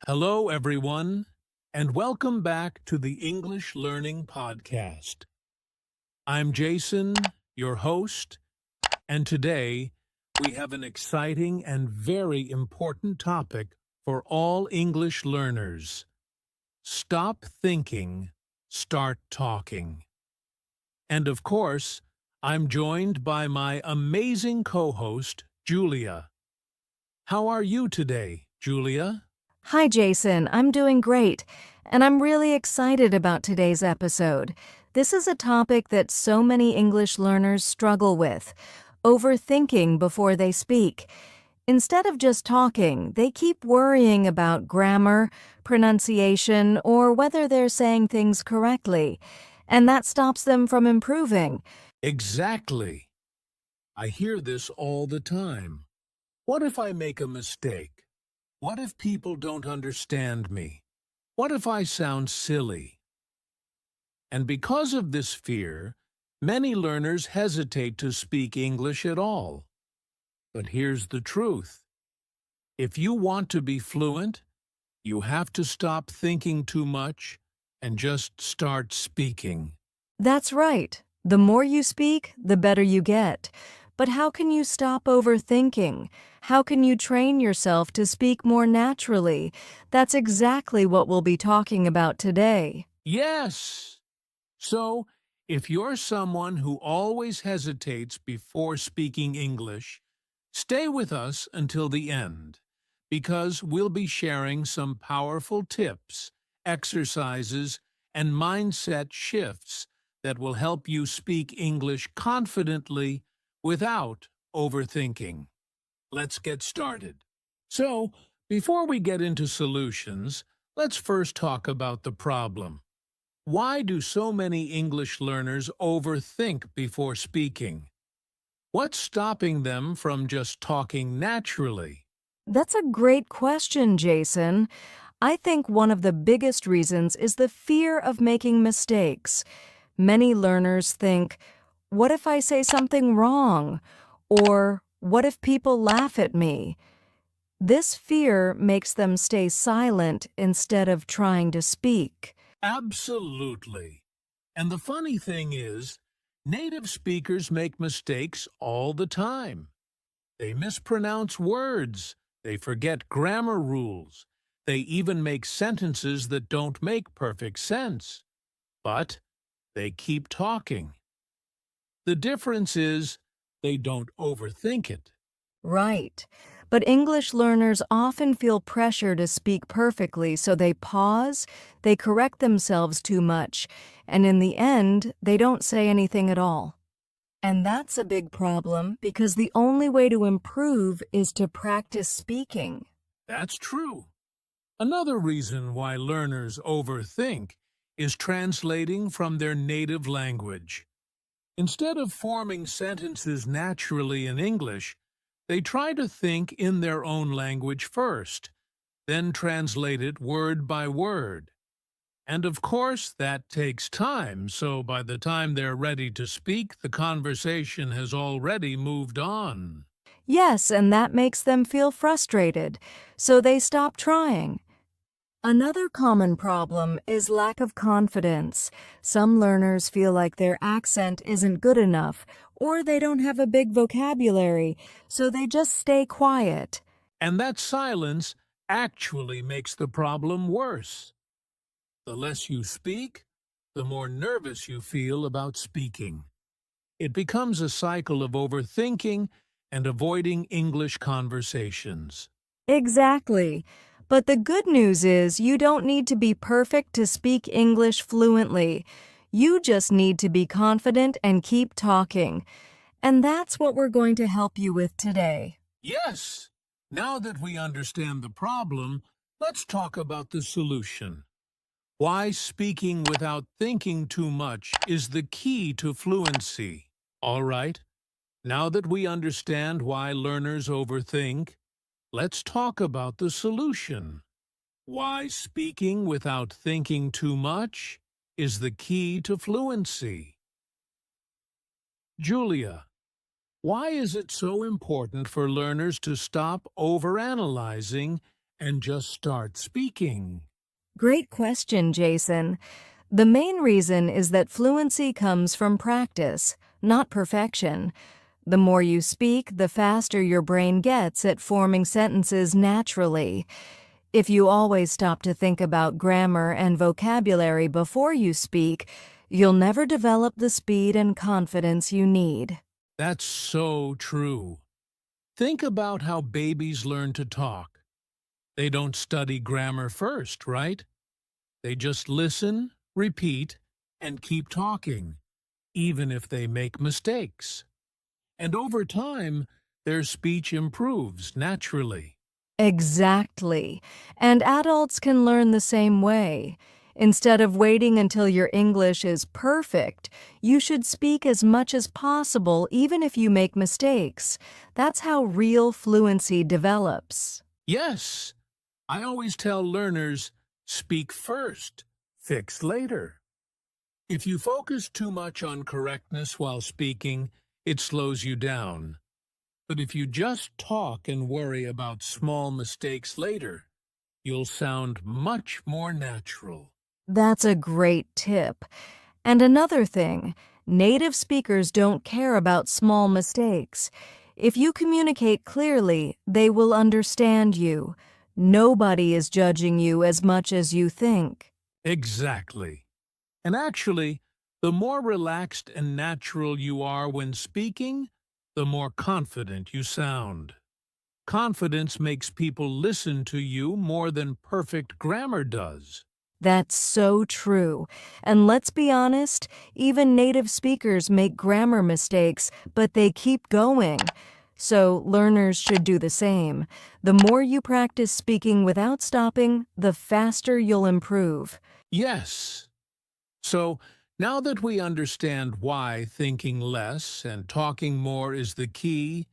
Hello, everyone, and welcome back to the English Learning Podcast. I'm Jason, your host, and today we have an exciting and very important topic for all English learners. Stop thinking, start talking. And of course, I'm joined by my amazing co-host, Julia. How are you today, Julia? Hi, Jason. I'm doing great, and I'm really excited about today's episode. This is a topic that so many English learners struggle with, overthinking before they speak. Instead of just talking, they keep worrying about grammar, pronunciation, or whether they're saying things correctly, and that stops them from improving. Exactly. I hear this all the time. What if I make a mistake? What if people don't understand me? What if I sound silly? And because of this fear, many learners hesitate to speak English at all. But here's the truth. If you want to be fluent, you have to stop thinking too much and just start speaking. That's right. The more you speak, the better you get. But how can you stop overthinking? How can you train yourself to speak more naturally? That's exactly what we'll be talking about today. Yes! So, if you're someone who always hesitates before speaking English, stay with us until the end, because we'll be sharing some powerful tips, exercises, and mindset shifts that will help you speak English confidently without overthinking. Let's get started. So, before we get into solutions, let's first talk about the problem. Why do so many English learners overthink before speaking? What's stopping them from just talking naturally? That's a great question, Jason. I think one of the biggest reasons is the fear of making mistakes. Many learners think, what if I say something wrong? Or what if people laugh at me? This fear makes them stay silent instead of trying to speak. Absolutely. And the funny thing is, native speakers make mistakes all the time. They mispronounce words, they forget grammar rules, they even make sentences that don't make perfect sense. But they keep talking. The difference is they don't overthink it. Right. But English learners often feel pressure to speak perfectly, so they pause, they correct themselves too much, and in the end, they don't say anything at all. And that's a big problem because the only way to improve is to practice speaking. That's true. Another reason why learners overthink is translating from their native language. Instead of forming sentences naturally in English, they try to think in their own language first, then translate it word by word. And of course, that takes time, so by the time they're ready to speak, the conversation has already moved on. Yes, and that makes them feel frustrated, so they stop trying. Another common problem is lack of confidence. Some learners feel like their accent isn't good enough, or they don't have a big vocabulary, so they just stay quiet. And that silence actually makes the problem worse. The less you speak, the more nervous you feel about speaking. It becomes a cycle of overthinking and avoiding English conversations. Exactly. But the good news is you don't need to be perfect to speak English fluently. You just need to be confident and keep talking. And that's what we're going to help you with today. Yes! Now that we understand the problem, let's talk about the solution. Why speaking without thinking too much is the key to fluency. All right, now that we understand why learners overthink, let's talk about the solution. Why speaking without thinking too much is the key to fluency. Julia, why is it so important for learners to stop overanalyzing and just start speaking? Great question, Jason. The main reason is that fluency comes from practice, not perfection. The more you speak, the faster your brain gets at forming sentences naturally. If you always stop to think about grammar and vocabulary before you speak, you'll never develop the speed and confidence you need. That's so true. Think about how babies learn to talk. They don't study grammar first, right? They just listen, repeat, and keep talking, even if they make mistakes. And over time, their speech improves naturally. Exactly. And adults can learn the same way. Instead of waiting until your English is perfect, you should speak as much as possible even if you make mistakes. That's how real fluency develops. Yes, I always tell learners, speak first, fix later. If you focus too much on correctness while speaking, it slows you down. But if you just talk and worry about small mistakes later, you'll sound much more natural. That's a great tip. And another thing, native speakers don't care about small mistakes. If you communicate clearly, they will understand you. Nobody is judging you as much as you think. Exactly. And actually, the more relaxed and natural you are when speaking, the more confident you sound. Confidence makes people listen to you more than perfect grammar does. That's so true. And let's be honest, even native speakers make grammar mistakes, but they keep going. So learners should do the same. The more you practice speaking without stopping, the faster you'll improve. Yes. So, now that we understand why thinking less and talking more is the key,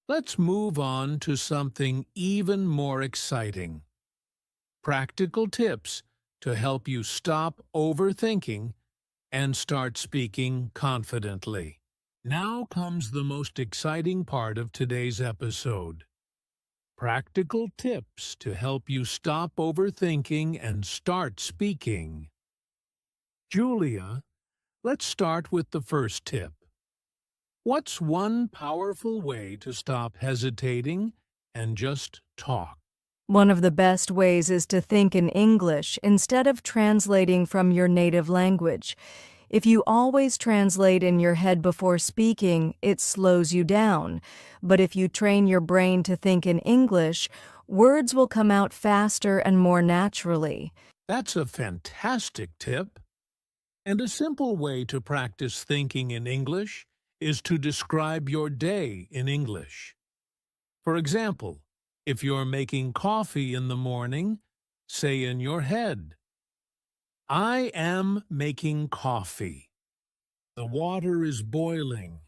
let's move on to something even more exciting. Practical tips to help you stop overthinking and start speaking confidently. Now comes the most exciting part of today's episode. Practical tips to help you stop overthinking and start speaking. Julia, let's start with the first tip. What's one powerful way to stop hesitating and just talk? One of the best ways is to think in English instead of translating from your native language. If you always translate in your head before speaking, it slows you down. But if you train your brain to think in English, words will come out faster and more naturally. That's a fantastic tip. And a simple way to practice thinking in English is to describe your day in English. For example, if you're making coffee in the morning, say in your head, I am making coffee. The water is boiling.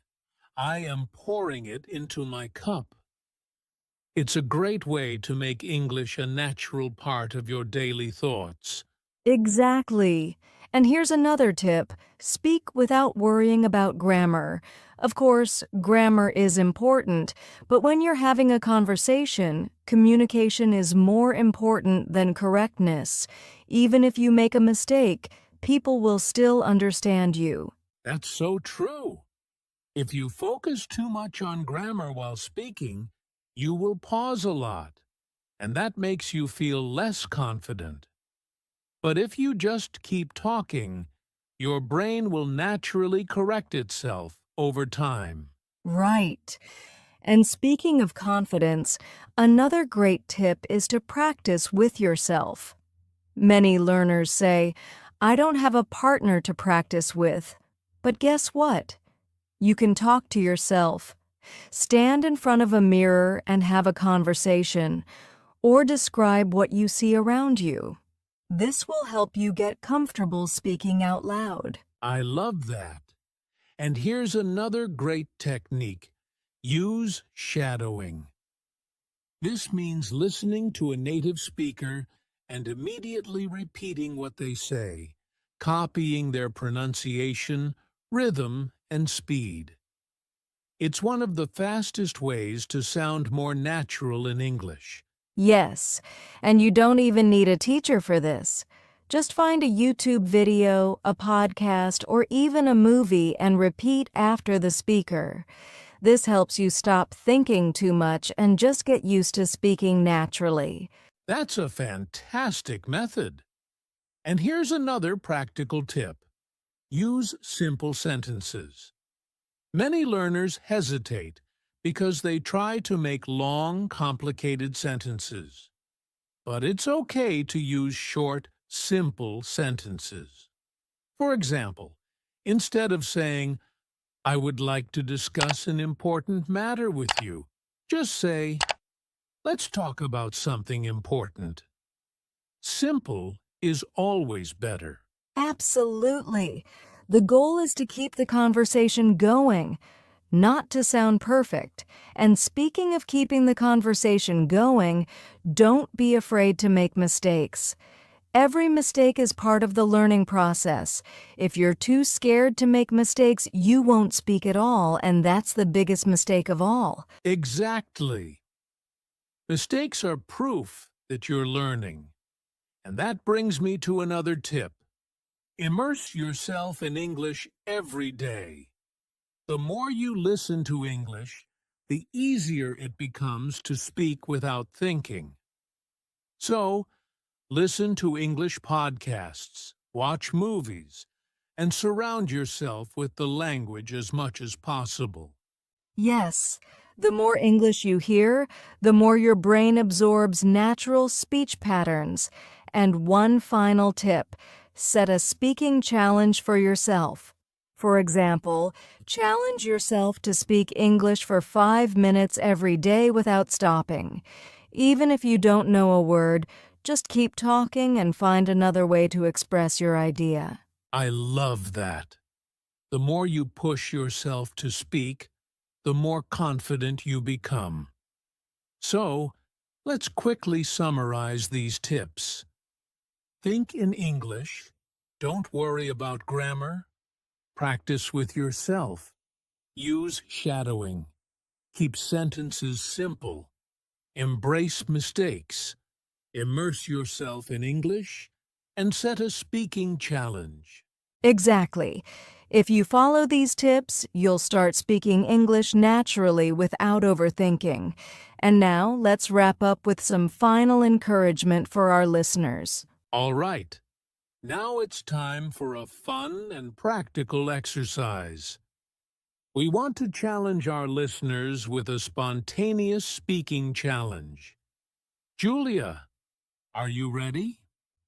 I am pouring it into my cup. It's a great way to make English a natural part of your daily thoughts. Exactly. And here's another tip. Speak without worrying about grammar. Of course, grammar is important, but when you're having a conversation, communication is more important than correctness. Even if you make a mistake, people will still understand you. That's so true. If you focus too much on grammar while speaking, you will pause a lot, and that makes you feel less confident. But if you just keep talking, your brain will naturally correct itself over time. Right. And speaking of confidence, another great tip is to practice with yourself. Many learners say, I don't have a partner to practice with. But guess what? You can talk to yourself. Stand in front of a mirror and have a conversation, or describe what you see around you. This will help you get comfortable speaking out loud. I love that. And here's another great technique. Use shadowing. This means listening to a native speaker and immediately repeating what they say, copying their pronunciation, rhythm, and speed. It's one of the fastest ways to sound more natural in English. Yes, and you don't even need a teacher for this. Just find a YouTube video, a podcast, or even a movie and repeat after the speaker. This helps you stop thinking too much and just get used to speaking naturally. That's a fantastic method. And here's another practical tip. Use simple sentences. Many learners hesitate because they try to make long, complicated sentences. But it's okay to use short, simple sentences. For example, instead of saying, "I would like to discuss an important matter with you," just say, "Let's talk about something important." Simple is always better. Absolutely. The goal is to keep the conversation going, not to sound perfect. And speaking of keeping the conversation going, don't be afraid to make mistakes. Every mistake is part of the learning process. If you're too scared to make mistakes, you won't speak at all, and that's the biggest mistake of all. Exactly. Mistakes are proof that you're learning. And that brings me to another tip. Immerse yourself in English every day. The more you listen to English, the easier it becomes to speak without thinking. So, listen to English podcasts, watch movies, and surround yourself with the language as much as possible. Yes, the more English you hear, the more your brain absorbs natural speech patterns. And one final tip, set a speaking challenge for yourself. For example, challenge yourself to speak English for 5 minutes every day without stopping. Even if you don't know a word, just keep talking and find another way to express your idea. I love that. The more you push yourself to speak, the more confident you become. So, let's quickly summarize these tips. Think in English. Don't worry about grammar. Practice with yourself. Use shadowing. Keep sentences simple. Embrace mistakes. Immerse yourself in English. And set a speaking challenge. Exactly. If you follow these tips, you'll start speaking English naturally without overthinking. And now, let's wrap up with some final encouragement for our listeners. All right. Now it's time for a fun and practical exercise. We want to challenge our listeners with a spontaneous speaking challenge. Julia, are you ready?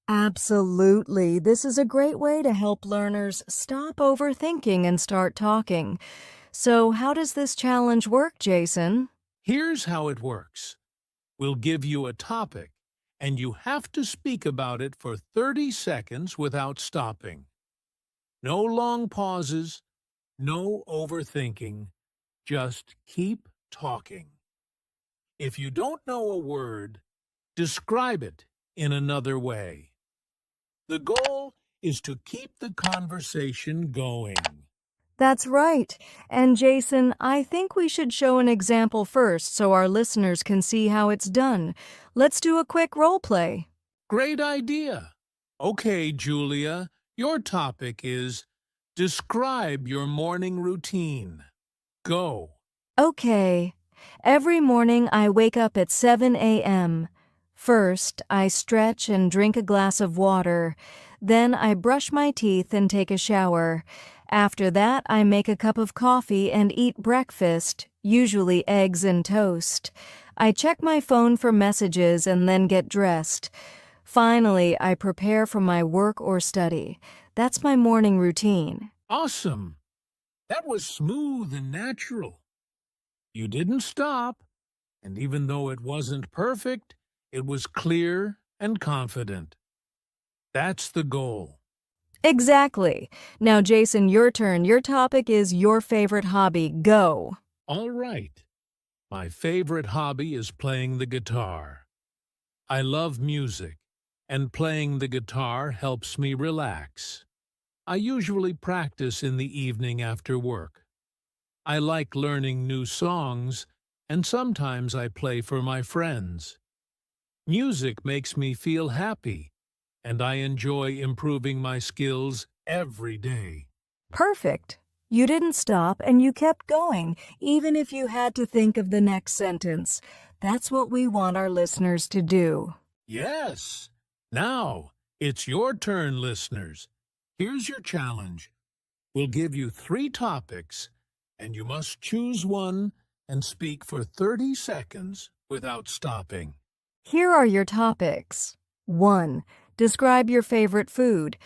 Absolutely. This is a great way to help learners stop overthinking and start talking. So, how does this challenge work, Jason? Here's how it works. We'll give you a topic, and you have to speak about it for 30 seconds without stopping. No long pauses, no overthinking. Just keep talking. If you don't know a word, describe it in another way. The goal is to keep the conversation going. That's right. And Jason, I think we should show an example first so our listeners can see how it's done. Let's do a quick role play. Great idea. Okay, Julia, your topic is describe your morning routine. Go. Okay. Every morning I wake up at 7 a.m. First, I stretch and drink a glass of water. Then I brush my teeth and take a shower. After that, I make a cup of coffee and eat breakfast, usually eggs and toast. I check my phone for messages and then get dressed. Finally, I prepare for my work or study. That's my morning routine. Awesome. That was smooth and natural. You didn't stop, and even though it wasn't perfect, it was clear and confident. That's the goal. Exactly. Now, Jason, your turn. Your topic is your favorite hobby. Go. All right. My favorite hobby is playing the guitar. I love music, and playing the guitar helps me relax. I usually practice in the evening after work. I like learning new songs, and sometimes I play for my friends. Music makes me feel happy, and I enjoy improving my skills every day. Perfect. You didn't stop and you kept going, even if you had to think of the next sentence. That's what we want our listeners to do. Yes! Now, it's your turn, listeners. Here's your challenge. We'll give you 3 topics, and you must choose one and speak for 30 seconds without stopping. Here are your topics. 1. Describe your favorite food.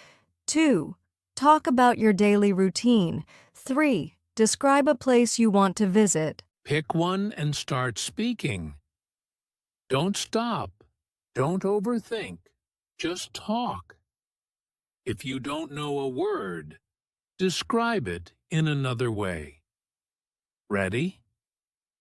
2. Talk about your daily routine. 3. Describe a place you want to visit. Pick one and start speaking. Don't stop. Don't overthink. Just talk. If you don't know a word, describe it in another way. Ready?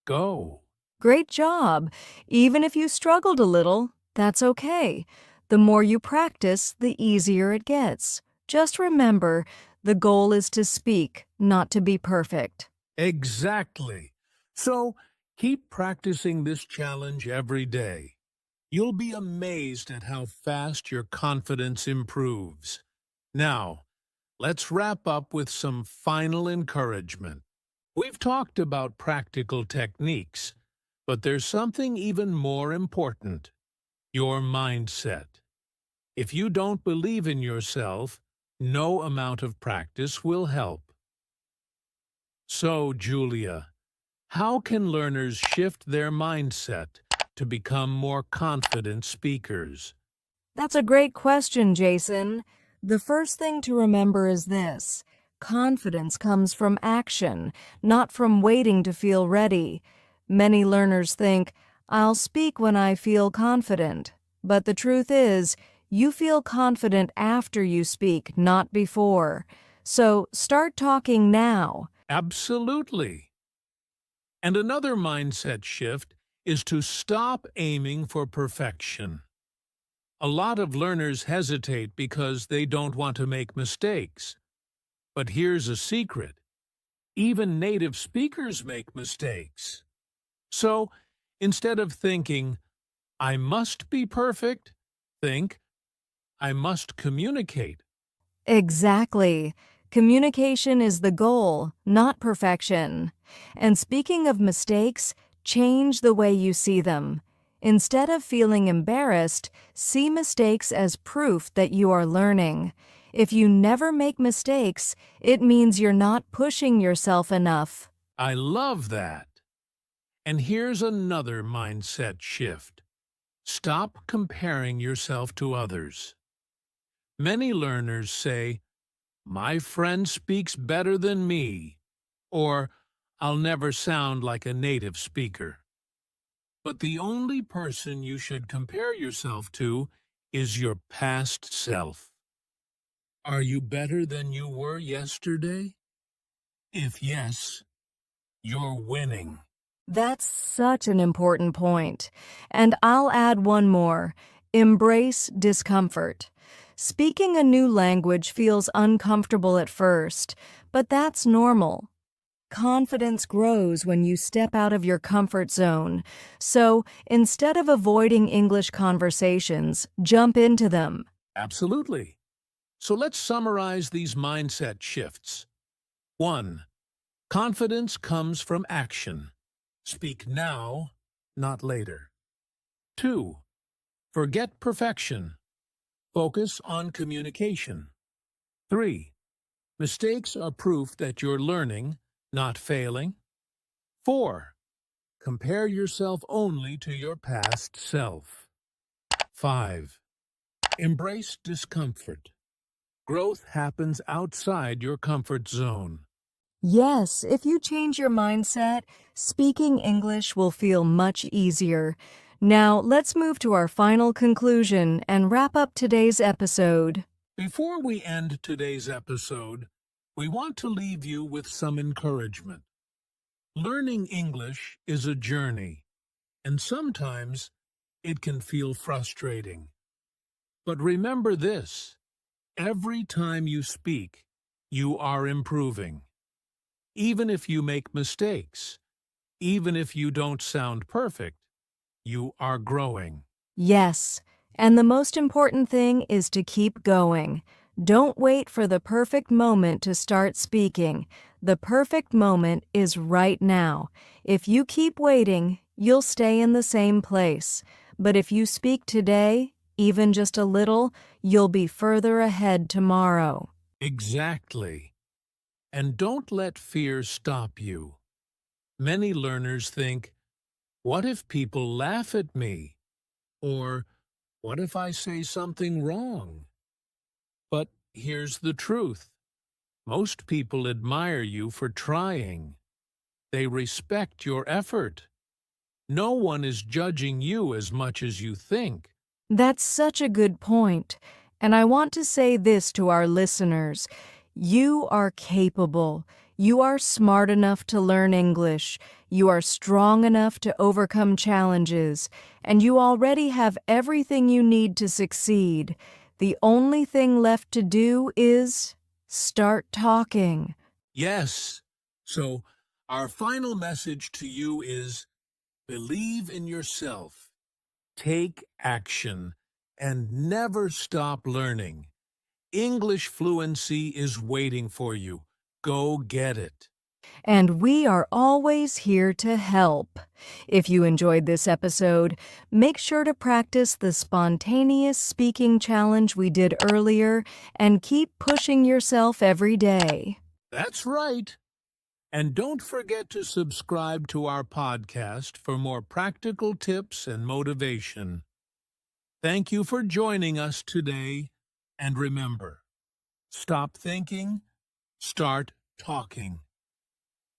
Go. Great job! Even if you struggled a little, that's okay. The more you practice, the easier it gets. Just remember, the goal is to speak, not to be perfect. Exactly. So, keep practicing this challenge every day. You'll be amazed at how fast your confidence improves. Now, let's wrap up with some final encouragement. We've talked about practical techniques, but there's something even more important: your mindset. If you don't believe in yourself, no amount of practice will help. So, Julia, how can learners shift their mindset to become more confident speakers? That's a great question, Jason. The first thing to remember is this: confidence comes from action, not from waiting to feel ready. Many learners think, I'll speak when I feel confident. But the truth is, you feel confident after you speak, not before. So start talking now. Absolutely. And another mindset shift is to stop aiming for perfection. A lot of learners hesitate because they don't want to make mistakes. But here's a secret: even native speakers make mistakes. So, instead of thinking, I must be perfect, think, I must communicate. Exactly. Communication is the goal, not perfection. And speaking of mistakes, change the way you see them. Instead of feeling embarrassed, see mistakes as proof that you are learning. If you never make mistakes, it means you're not pushing yourself enough. I love that. And here's another mindset shift: stop comparing yourself to others. Many learners say, my friend speaks better than me, or I'll never sound like a native speaker. But the only person you should compare yourself to is your past self. Are you better than you were yesterday? If yes, you're winning. That's such an important point. And I'll add one more: embrace discomfort. Speaking a new language feels uncomfortable at first, but that's normal. Confidence grows when you step out of your comfort zone. So instead of avoiding English conversations, jump into them. Absolutely. So let's summarize these mindset shifts. 1. Confidence comes from action. Speak now, not later. 2. Forget perfection. Focus on communication. 3. Mistakes are proof that you're learning, not failing. 4. Compare yourself only to your past self. 5. Embrace discomfort. Growth happens outside your comfort zone. Yes, if you change your mindset, speaking English will feel much easier. Now, let's move to our final conclusion and wrap up today's episode. Before we end today's episode, we want to leave you with some encouragement. Learning English is a journey, and sometimes it can feel frustrating. But remember this: every time you speak, you are improving. Even if you make mistakes, even if you don't sound perfect, you are growing. Yes, and the most important thing is to keep going. Don't wait for the perfect moment to start speaking. The perfect moment is right now. If you keep waiting, you'll stay in the same place. But if you speak today, even just a little, you'll be further ahead tomorrow. Exactly. And don't let fear stop you. Many learners think, what if people laugh at me? Or what if I say something wrong? But here's the truth. Most people admire you for trying. They respect your effort. No one is judging you as much as you think. That's such a good point. And I want to say this to our listeners. You are capable. You are smart enough to learn English. You are strong enough to overcome challenges. And you already have everything you need to succeed. The only thing left to do is start talking. Yes. So, our final message to you is believe in yourself, take action, and never stop learning. English fluency is waiting for you. Go get it. And we are always here to help. If you enjoyed this episode, make sure to practice the spontaneous speaking challenge we did earlier and keep pushing yourself every day. That's right. And don't forget to subscribe to our podcast for more practical tips and motivation. Thank you for joining us today. And remember, stop thinking, start talking.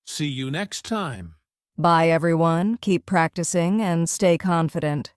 See you next time. Bye, everyone. Keep practicing and stay confident.